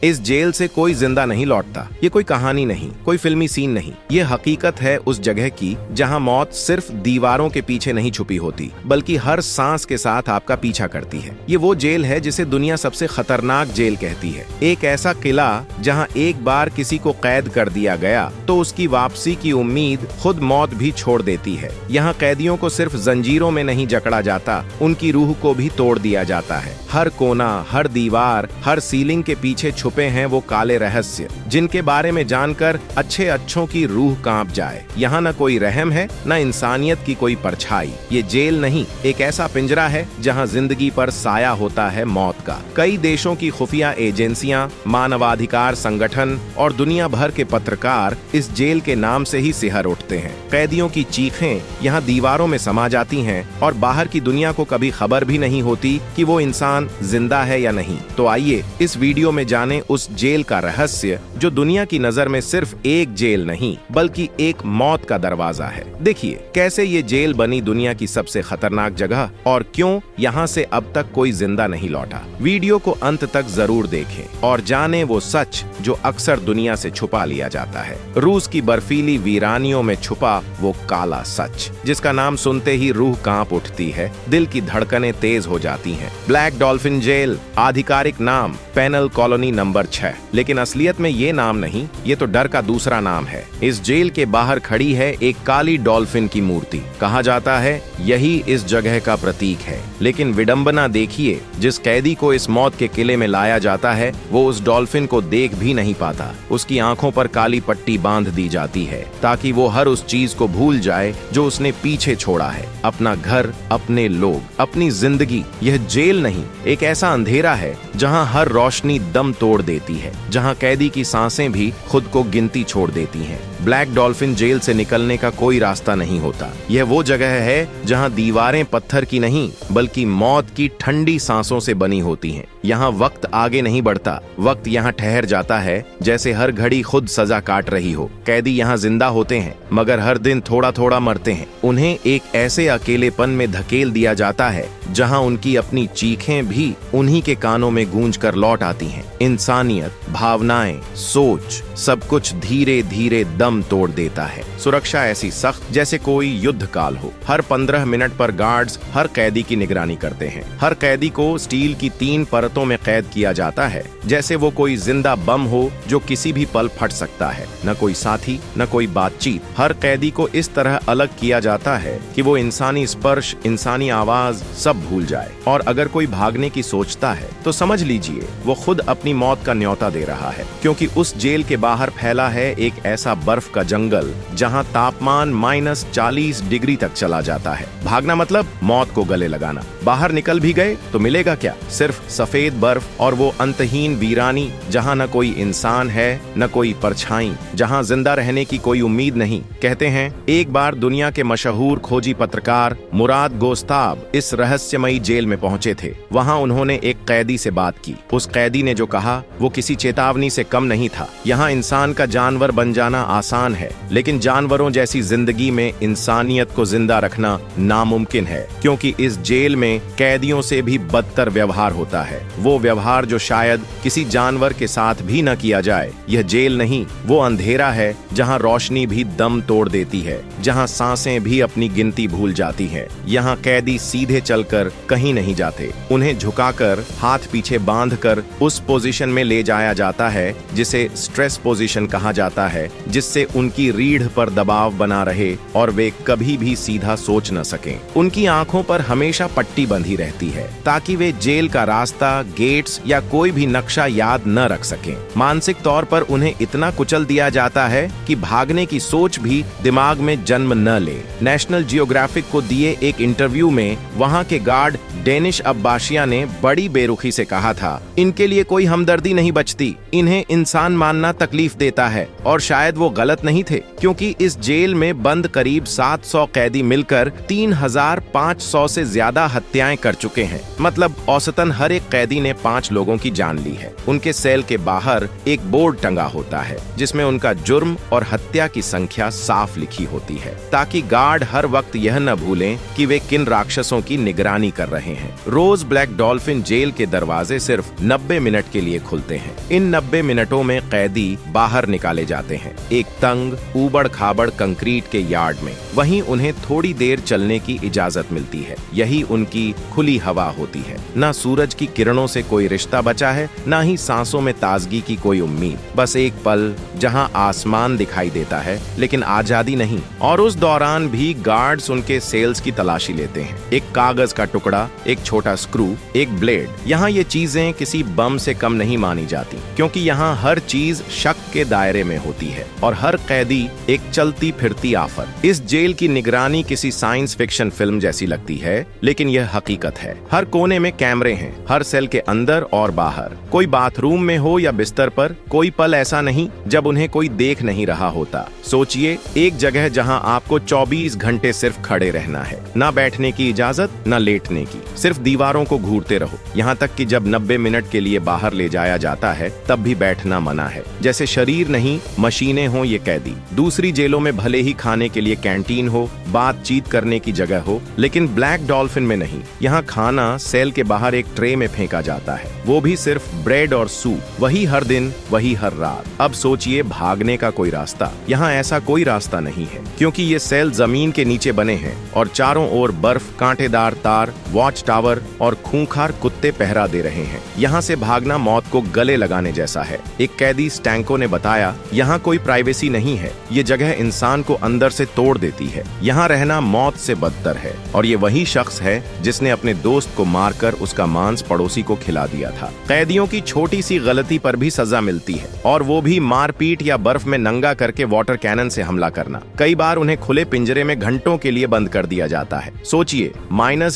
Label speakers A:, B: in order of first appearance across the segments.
A: इस जेल से कोई जिंदा नहीं लौटता। ये कोई कहानी नहीं, कोई फिल्मी सीन नहीं, ये हकीकत है उस जगह की जहां मौत सिर्फ दीवारों के पीछे नहीं छुपी होती, बल्कि हर सांस के साथ आपका पीछा करती है। ये वो जेल है जिसे दुनिया सबसे खतरनाक जेल कहती है। एक ऐसा किला जहां एक बार किसी को कैद कर दिया गया तो उसकी वापसी की उम्मीद खुद मौत भी छोड़ देती है। यहाँ कैदियों को सिर्फ जंजीरों में नहीं जकड़ा जाता, उनकी रूह को भी तोड़ दिया जाता है। हर कोना, हर दीवार, हर सीलिंग के पीछे छुपे हैं वो काले रहस्य, जिनके बारे में जानकर अच्छों की रूह कांप जाए। यहाँ न कोई रहम है, न इंसानियत की कोई परछाई। ये जेल नहीं, एक ऐसा पिंजरा है जहाँ जिंदगी पर साया होता है मौत का। कई देशों की खुफिया एजेंसियां, मानवाधिकार संगठन और दुनिया भर के पत्रकार इस जेल के नाम से ही सिहर उठते हैं। कैदियों की चीखें यहाँ दीवारों में समा जाती हैं और बाहर की दुनिया को कभी खबर भी नहीं होती कि वो इंसान जिंदा है या नहीं। तो आइए इस वीडियो में जानें उस जेल का रहस्य जो दुनिया की नजर में सिर्फ एक जेल नहीं बल्कि एक मौत का दरवाजा है। देखिए कैसे ये जेल बनी दुनिया की सबसे खतरनाक जगह और क्यों यहाँ से अब तक कोई जिंदा नहीं लौटा। वीडियो को अंत तक जरूर देखें और जानें वो सच जो अक्सर दुनिया से छुपा लिया जाता है। रूस की बर्फीली वीरानियों में छुपा वो काला सच जिसका नाम सुनते ही रूह कांप उठती है, दिल की धड़कनें तेज हो जाती हैं। ब्लैक डॉल्फिन जेल, आधिकारिक नाम पेनल कॉलोनी नंबर 6, लेकिन असलियत में ये नाम नहीं, ये तो डर का दूसरा नाम है। इस जेल के बाहर खड़ी है एक काली डॉल्फिन की मूर्ति। कहा जाता है यही इस जगह का प्रतीक है, लेकिन विडंबना देखिए, जिस कैदी को इस मौत के किले में लाया जाता है वो उस डॉल्फिन को देख भी नहीं पाता। उसकी आंखों पर काली पट्टी बांध दी जाती है ताकि वो हर उस चीज को भूल जाए जो उसने पीछे छोड़ा है, अपना घर, अपने लोग, अपनी जिंदगी। यह जेल नहीं, एक ऐसा अंधेरा है जहां हर रोशनी दम तोड़ देती है, जहां कैदी की सांसें भी खुद को गिनती छोड़ देती हैं। ब्लैक डॉल्फिन जेल से निकलने का कोई रास्ता नहीं होता। यह वो जगह है जहां दीवारें पत्थर की नहीं बल्कि मौत की ठंडी सांसों से बनी होती हैं। यहाँ वक्त आगे नहीं बढ़ता, वक्त यहाँ ठहर जाता है, जैसे हर घड़ी खुद सजा काट रही हो। कैदी यहाँ जिंदा होते हैं मगर हर दिन थोड़ा थोड़ा मरते हैं। उन्हें एक ऐसे अकेलेपन में धकेल दिया जाता है जहां उनकी अपनी चीखें भी उन्हीं के कानों में गूंज कर लौट आती हैं। इंसानियत, भावनाएं, सोच, सब कुछ धीरे धीरे दम तोड़ देता है। सुरक्षा ऐसी सख्त जैसे कोई युद्ध काल हो। हर 15 मिनट पर गार्ड्स हर कैदी की निगरानी करते हैं। हर कैदी को स्टील की 3 परतों में कैद किया जाता है, जैसे वो कोई जिंदा बम हो जो किसी भी पल फट सकता है। न कोई साथी, न कोई बातचीत। हर कैदी को इस तरह अलग किया जाता है कि वो इंसानी स्पर्श, इंसानी आवाज सब भूल जाए। और अगर कोई भागने की सोचता है तो समझ लीजिए वो खुद अपनी मौत का न्योता दे रहा है, क्योंकि उस जेल के बाहर फैला है एक ऐसा बर्फ का जंगल जहां तापमान -40 डिग्री तक चला जाता है। भागना मतलब मौत को गले लगाना। बाहर निकल भी गए तो मिलेगा क्या? सिर्फ सफेद बर्फ और वो अंतहीन वीरानी जहां न कोई इंसान है न कोई परछाई, जहां जिंदा रहने की कोई उम्मीद नहीं। कहते हैं एक बार दुनिया के मशहूर खोजी पत्रकार मुराद गोस्ताब इस रहस्यमयी जेल में पहुंचे थे। वहां उन्होंने एक कैदी से बात की। उस कैदी ने जो कहा वो किसी चेतावनी से कम नहीं था। यहाँ इंसान का जानवर बन जाना आसान है, लेकिन जानवरों जैसी जिंदगी में इंसानियत को जिंदा रखना नामुमकिन है, क्योंकि इस जेल में कैदियों से भी बदतर व्यवहार होता है। वो व्यवहार जो शायद किसी जानवर के साथ भी न किया जाए। यह जेल नहीं, वो अंधेरा है जहाँ रोशनी भी दम तोड़ देती है, जहाँ सांसें भी अपनी गिनती भूल जाती हैं। यहाँ कैदी सीधे चलकर कहीं नहीं जाते। उन्हें झुकाकर, हाथ पीछे बांधकर उस पोजीशन में ले जाया जाता है जिसे स्ट्रेस पोजीशन कहा जाता है, जिससे उनकी रीढ़ पर दबाव बना रहे और वे कभी भी सीधा सोच न सकें। उनकी आंखों पर हमेशा पट्टी बंधी रहती है ताकि वे जेल का रास्ता, गेट्स या कोई भी नक्शा याद न रख सकें। मानसिक तौर पर उन्हें इतना कुचल दिया जाता है कि भागने की सोच भी दिमाग में जन्म न ले। नेशनल जियोग्राफिक को दिए एक इंटरव्यू में वहां के गार्ड डेनिश अब्बाशिया ने बड़ी बेरुखी से कहा था, इनके लिए कोई हमदर्दी नहीं बचती, इन्हें इंसान मानना तकलीफ देता है। और शायद वो गलत नहीं थे, क्योंकि इस जेल में बंद करीब 700 कैदी मिलकर 3500 से ज्यादा हत्याएं कर चुके हैं। मतलब औसतन हर एक कैदी ने 5 लोगों की जान ली है। उनके सेल के बाहर एक बोर्ड टंगा होता है जिसमें उनका जुर्म और हत्या की संख्या साफ लिखी होती है, ताकि गार्ड हर वक्त यह न भूलें कि वे किन राक्षसों की निगरानी कर रहे हैं। रोज ब्लैक डॉल्फिन जेल के दरवाजे सिर्फ 90 मिनट के लिए खुलते हैं। इन 90 मिनटों में कैदी बाहर निकाले जाते हैं, एक तंग ऊबड़ खाबड़ कंक्रीट के यार्ड में। वहीं उन्हें थोड़ी देर चलने की इजाजत मिलती है। यही उनकी खुली हवा होती है। ना सूरज की किरणों से कोई रिश्ता बचा है, ना ही सांसों में ताजगी की कोई उम्मीद। बस एक पल जहां आसमान दिखाई देता है लेकिन आजादी नहीं। और उस दौरान भी गार्ड्स उनके सेल्स की तलाशी लेते हैं। एक कागज का टुकड़ा, एक छोटा स्क्रू, एक ब्लेड। यहाँ ये चीजें किसी बम से कम नहीं मानी जाती, क्योंकि यहाँ हर चीज शक के दायरे में होती है और हर कैदी एक चलती फिरती आफत। इस जेल की निगरानी किसी साइंस फिक्शन फिल्म जैसी लगती है, लेकिन यह हकीकत है। हर कोने में कैमरे हैं, हर सेल के अंदर और बाहर। कोई बाथरूम में हो या बिस्तर पर, कोई पल ऐसा नहीं जब उन्हें कोई देख नहीं रहा होता। सोचिए, एक जगह जहां आपको 24 घंटे सिर्फ खड़े रहना है, ना बैठने की इजाजत, ना लेटने की, सिर्फ दीवारों को घूरते रहो। यहाँ तक कि जब 90 मिनट के लिए बाहर ले जाया जाता है तब भी बैठना मना है। जैसे शरीर नहीं मशीनें हो ये कैदी। दूसरी जेलों में भले ही खाने के लिए कैंटीन हो, बातचीत करने की जगह हो, लेकिन ब्लैक डॉल्फिन में नहीं। यहाँ खाना सेल के बाहर एक ट्रे में फेंका जाता है, वो भी सिर्फ ब्रेड और सूप। वही हर दिन, वही हर रात। अब सोचिए, भागने का कोई रास्ता? यहाँ ऐसा कोई रास्ता नहीं है, क्योंकि ये सेल जमीन के नीचे बने हैं और चारों ओर बर्फ, कांटेदार तार, वॉच टावर और खूंखार कुत्ते पहरा दे रहे हैं। यहाँ से भागना मौत को गले लगाने जैसा है। एक कैदी स्टैंको ने बताया, यहाँ कोई प्राइवेसी नहीं है, ये जगह इंसान को अंदर से तोड़ देती है। यहाँ रहना मौत से बदतर है। और ये वही शख्स है जिसने अपने दोस्त को मारकर उसका मांस पड़ोसी को खिला दिया था। कैदियों की छोटी सी गलती पर भी सजा मिलती है, और वो भी मारपीट या बर्फ में नंगा करके वाटर कैनन से हमला करना। कई बार उन्हें खुले पिंजरे में घंटों के लिए बंद कर दिया जाता है। सोचिए,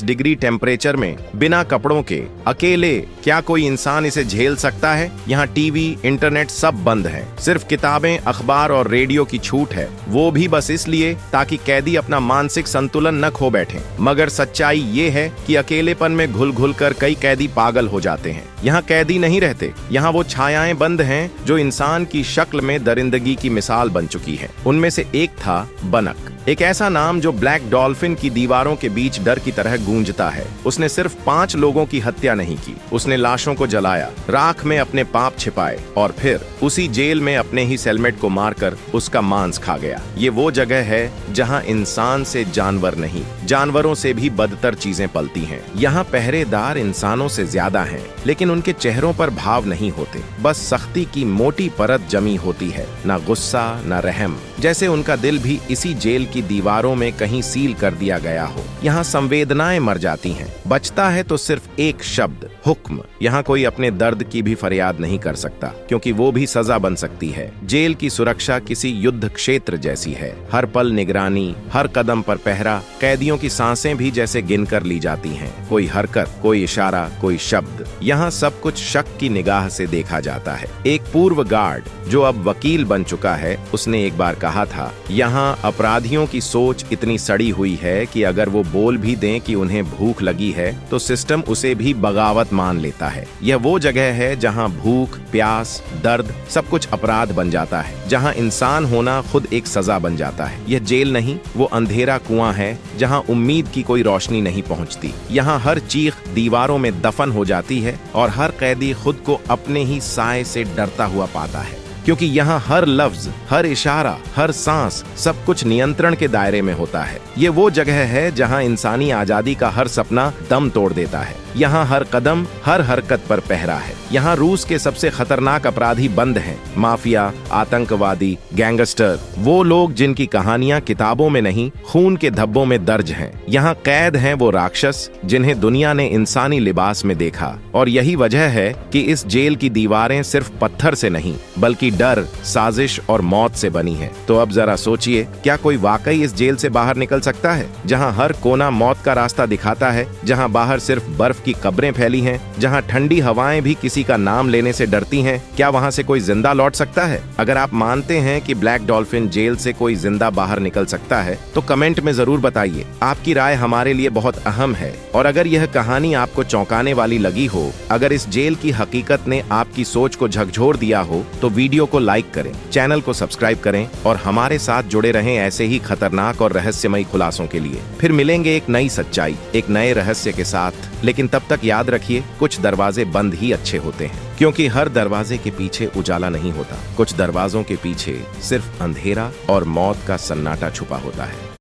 A: -डिग्री टेम्परेचर में बिना कपड़ों के अकेले, क्या कोई इंसान इसे झेल सकता है? यहाँ टीवी, इंटरनेट सब बंद है, सिर्फ किताबें, अखबार और रेडियो की छूट है, वो भी बस इसलिए ताकि कैदी अपना मानसिक संतुलन न खो बैठे। मगर सच्चाई ये है कि अकेलेपन में घुल घुल कर कई कैदी पागल हो जाते हैं। यहाँ कैदी नहीं रहते, यहाँ वो छायाएं बंद हैं जो इंसान की शक्ल में दरिंदगी की मिसाल बन चुकी है। उनमें से एक था बनक, एक ऐसा नाम जो ब्लैक डॉल्फिन की दीवारों के बीच डर की तरह गूंजता है। उसने सिर्फ 5 लोगों की हत्या नहीं की, उसने लाशों को जलाया, राख में अपने पाप छिपाए और फिर उसी जेल में अपने ही सेलमेट को मारकर उसका मांस खा गया। ये वो जगह है जहां इंसान से जानवर नहीं, जानवरों से भी बदतर चीजें पलती हैं। यहाँ पहरेदार इंसानों से ज्यादा हैं, लेकिन उनके चेहरों पर भाव नहीं होते, बस सख्ती की मोटी परत जमी होती है, ना गुस्सा ना रहम, जैसे उनका दिल भी इसी जेल की दीवारों में कहीं सील कर दिया गया हो। यहाँ संवेदनाएं मर जाती हैं, बचता है तो सिर्फ एक शब्द, हुक्म। यहाँ कोई अपने दर्द की भी फरियाद नहीं कर सकता, क्योंकि वो भी सजा बन सकती है। जेल की सुरक्षा किसी युद्ध क्षेत्र जैसी है, हर पल निगरानी, हर कदम पर पहरा। कैदियों की सांसें भी जैसे गिनकर ली जाती हैं, कोई हरकत, कोई इशारा, कोई शब्द। यहाँ सब कुछ शक की निगाह से देखा जाता है। एक पूर्व गार्ड जो अब वकील बन चुका है, उसने एक बार कहा था, यहाँ अपराधियों की सोच इतनी सड़ी हुई है कि अगर वो बोल भी दें कि उन्हें भूख लगी है तो सिस्टम उसे भी बगावत मान लेता है। यह वो जगह है जहाँ भूख, प्यास, दर्द सब कुछ अपराध बन जाता है, जहाँ इंसान होना खुद एक सजा बन जाता है। यह जेल नहीं, वो अंधेरा कुआं है जहाँ उम्मीद की कोई रोशनी नहीं पहुँचती। यहाँ हर चीख दीवारों में दफन हो जाती है और हर कैदी खुद को अपने ही साए से डरता हुआ पाता है, क्योंकि यहाँ हर लफ्ज, हर इशारा, हर सांस सब कुछ नियंत्रण के दायरे में होता है। ये वो जगह है जहाँ इंसानी आजादी का हर सपना दम तोड़ देता है। यहाँ हर कदम, हर हरकत पर पहरा है। यहाँ रूस के सबसे खतरनाक अपराधी बंद हैं, माफिया, आतंकवादी, गैंगस्टर, वो लोग जिनकी कहानियां किताबों में नहीं, खून के धब्बों में दर्ज हैं। यहाँ कैद हैं वो राक्षस जिन्हें दुनिया ने इंसानी लिबास में देखा। और यही वजह है कि इस जेल की दीवारें सिर्फ पत्थर से नहीं, बल्कि डर, साजिश और मौत से बनी है। तो अब जरा सोचिए, क्या कोई वाकई इस जेल से बाहर निकल सकता है, जहाँ हर कोना मौत का रास्ता दिखाता है, जहाँ बाहर सिर्फ बर्फ की कब्रें फैली हैं, जहाँ ठंडी हवाएं भी किसी का नाम लेने से डरती हैं? क्या वहाँ से कोई जिंदा लौट सकता है? अगर आप मानते हैं कि ब्लैक डॉल्फिन जेल से कोई जिंदा बाहर निकल सकता है तो कमेंट में जरूर बताइए। आपकी राय हमारे लिए बहुत अहम है। और अगर यह कहानी आपको चौंकाने वाली लगी हो, अगर इस जेल की हकीकत ने आपकी सोच को झकझोर दिया हो, तो वीडियो को लाइक करें, चैनल को सब्सक्राइब करें और हमारे साथ जुड़े रहें ऐसे ही खतरनाक और रहस्यमयी खुलासों के लिए। फिर मिलेंगे एक नई सच्चाई, एक नए रहस्य के साथ। लेकिन तब तक याद रखिए, कुछ दरवाजे बंद ही अच्छे होते हैं, क्योंकि हर दरवाजे के पीछे उजाला नहीं होता। कुछ दरवाजों के पीछे सिर्फ अंधेरा और मौत का सन्नाटा छुपा होता है।